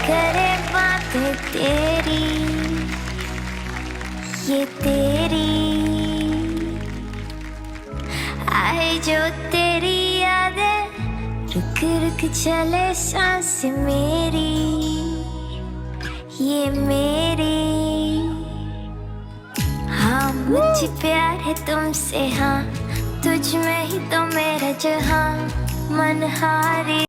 करे बातें तेरी, ये तेरी आए जो तेरी यादें, रुक रुक चले सांस मेरी, ये मेरी। हाँ मुझे प्यार है तुमसे, हाँ तुझ में ही तो मेरा जहाँ, मनहारी।